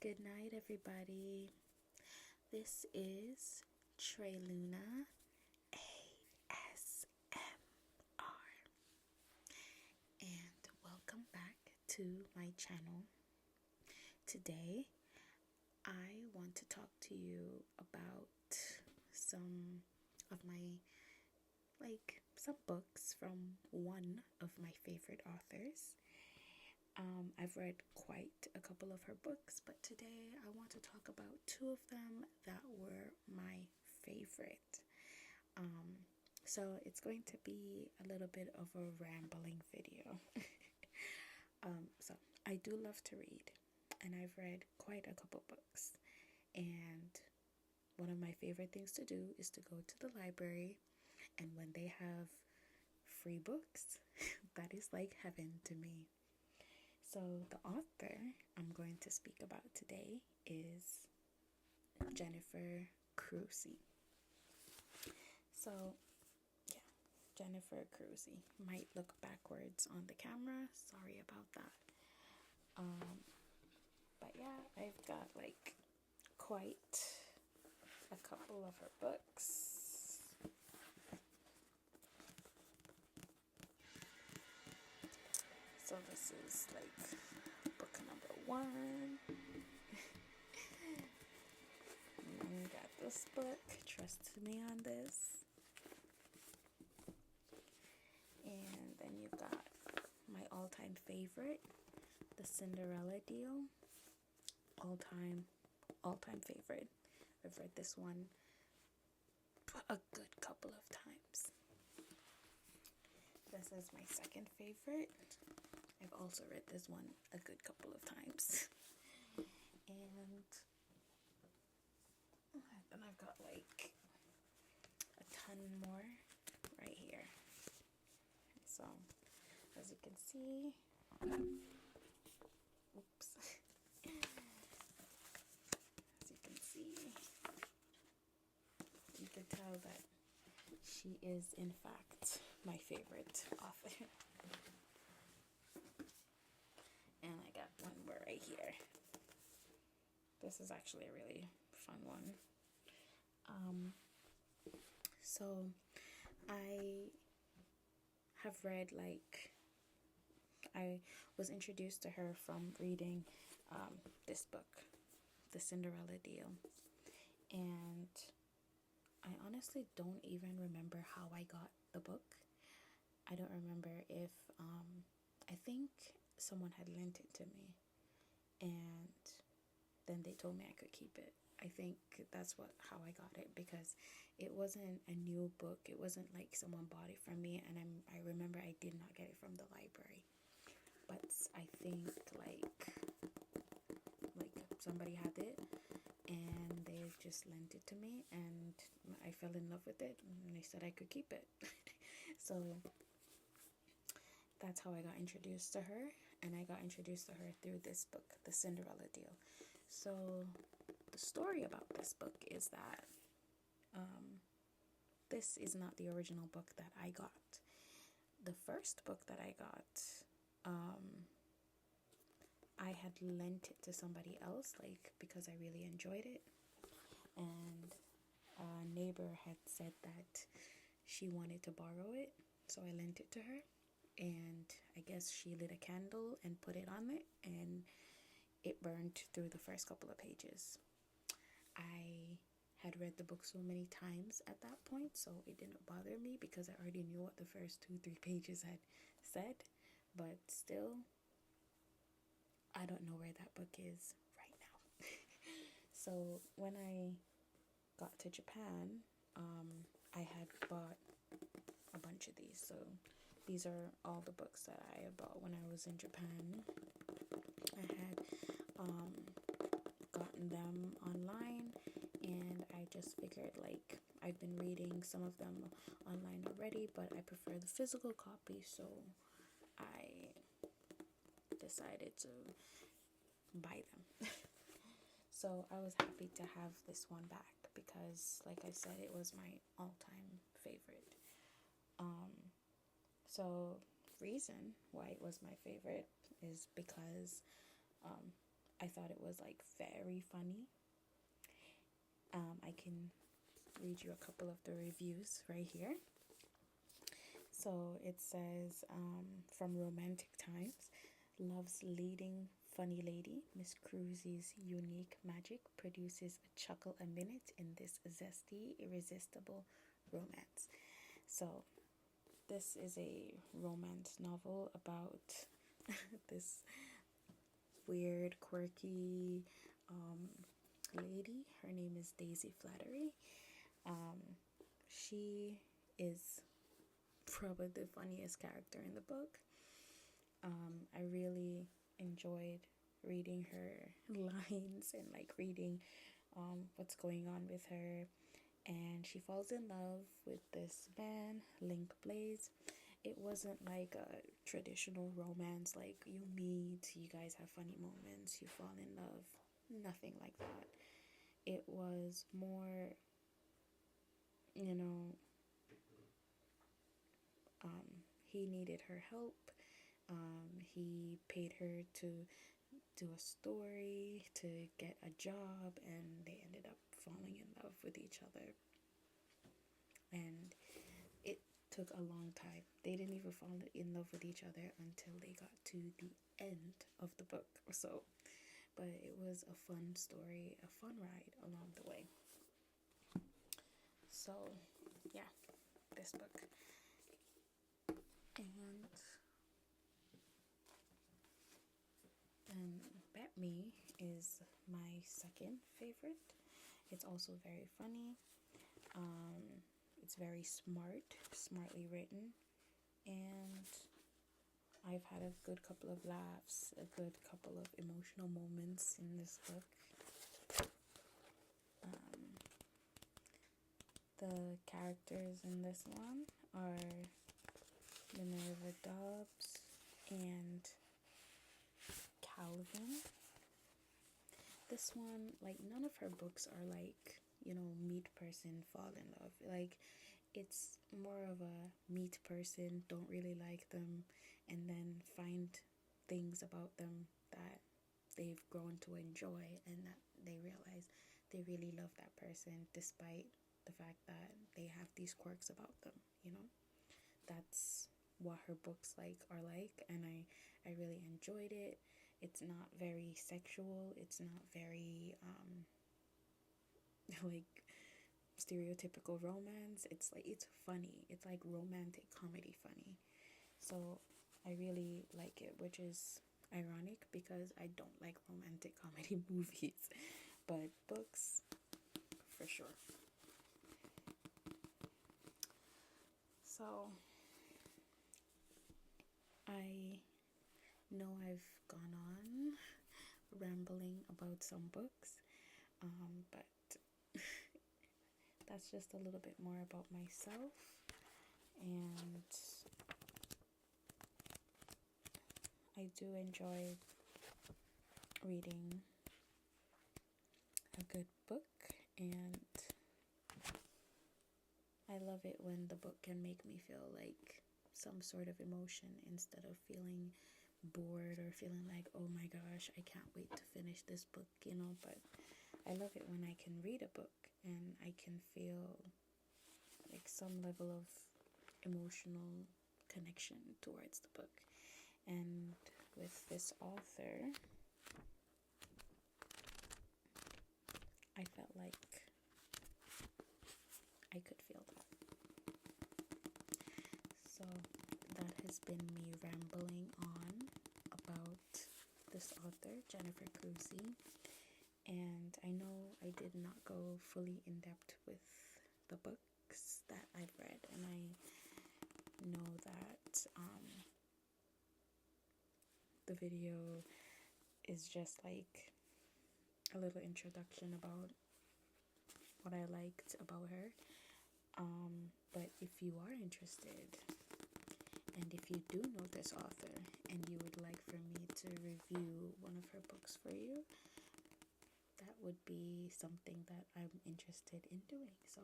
Good night, everybody. This is Tre'Luna ASMR, and welcome back to my channel. Today, I want to talk to you about some of my some books from one of my favorite authors. I've read quite a couple of her books, but today I want to talk about two of them that were my favorite. So it's going to be a little bit of a rambling video. So I do love to read, and I've read quite a couple books, and one of my favorite things to do is to go to the library, and when they have free books, that is like heaven to me. So the author I'm going to speak about today is Jennifer Crusie. So yeah, Jennifer Crusie. Might look backwards on the camera. Sorry about that. But yeah, I've got like quite a couple of her books. So this is like book number 1. Got this book, trust me on this. And then you got my all-time favorite, The Cinderella Deal. All-time favorite. I've read this one a good couple of times. This is my second favorite. I've also read this one a good couple of times. And then I've got like a ton more right here. So as you can see, oops. As you can see, you can tell that she is in fact my favorite author. And I got one more right here. This is actually a really fun one. So I have read, I was introduced to her from reading this book, The Cinderella Deal. And I honestly don't even remember how I got the book. I don't remember if, I think someone had lent it to me, and then they told me I could keep it. I think that's how I got it, because it wasn't a new book. It wasn't like someone bought it from me, and I remember I did not get it from the library. But I think like somebody had it, and they just lent it to me, and I fell in love with it, and they said I could keep it. So that's how I got introduced to her, and I got introduced to her through this book, The Cinderella Deal. So the story about this book is that this is not the original book that I got. The first book that I got, I had lent it to somebody else, because I really enjoyed it, and a neighbor had said that she wanted to borrow it, so I lent it to her, and I guess she lit a candle and put it on it, and it burned through the first couple of pages. I had read the book so many times at that point, so it didn't bother me because I already knew what the first 2-3 pages had said. But still, I don't know where that book is right now. So when I got to Japan, I had bought a bunch of these. So these are all the books that I bought when I was in Japan. I had gotten them online, and I just figured I've been reading some of them online already, but I prefer the physical copy, so I decided to buy them. So I was happy to have this one back because, like I said, it was my all-time favorite. So reason why it was my favorite is because I thought it was like very funny. I can read you a couple of the reviews right here. So it says, from Romantic Times, love's leading funny lady, Miss Cruzy's unique magic produces a chuckle a minute in this zesty, irresistible romance. So this is a romance novel about this weird, quirky lady. Her name is Daisy Flattery. She is probably the funniest character in the book. I really enjoyed reading her lines and like reading what's going on with her. And she falls in love with this man, Link Blaze. It wasn't like a traditional romance, like you meet, you guys have funny moments, you fall in love. Nothing like that. It was more, you know, he needed her help. He paid her to do a story, to get a job, and they ended up falling in love with each other. And it took a long time. They didn't even fall in love with each other until they got to the end of the book. So, but it was a fun story, a fun ride along the way. So, yeah, this book. And Bet Me is my second favorite. It's also very funny. It's very smartly written, and I've had a good couple of laughs, a good couple of emotional moments in this book. The characters in this one are Minerva Dobbs and Calvin. This one, like, none of her books are like, meet person, fall in love. Like, it's more of a meet person, don't really like them, and then find things about them that they've grown to enjoy, and that they realize they really love that person despite the fact that they have these quirks about them. That's what her books are like, and I really enjoyed it. It's not very sexual, it's not very like stereotypical romance. It's funny. It's like romantic comedy funny. So I really like it, which is ironic because I don't like romantic comedy movies, but books for sure. So I know I've gone on rambling about some books, but that's just a little bit more about myself, and I do enjoy reading a good book, and I love it when the book can make me feel like some sort of emotion instead of feeling bored or feeling like, oh my gosh, I can't wait to finish this book, but I love it when I can read a book and I can feel like some level of emotional connection towards the book. And with this author, I felt like I could feel that. So that has been me rambling on about this author, Jennifer Cruzy. And I know I did not go fully in depth with the books that I've read, and I know that the video is just like a little introduction about what I liked about her. But if you are interested, and if you do know this author and you would like for me to review one of her books for you, that would be something that I'm interested in doing. So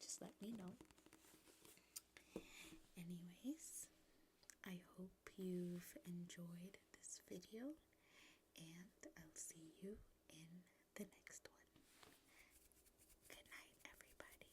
just let me know. Anyways, I hope you've enjoyed this video, and I'll see you in the next one. Good night, everybody.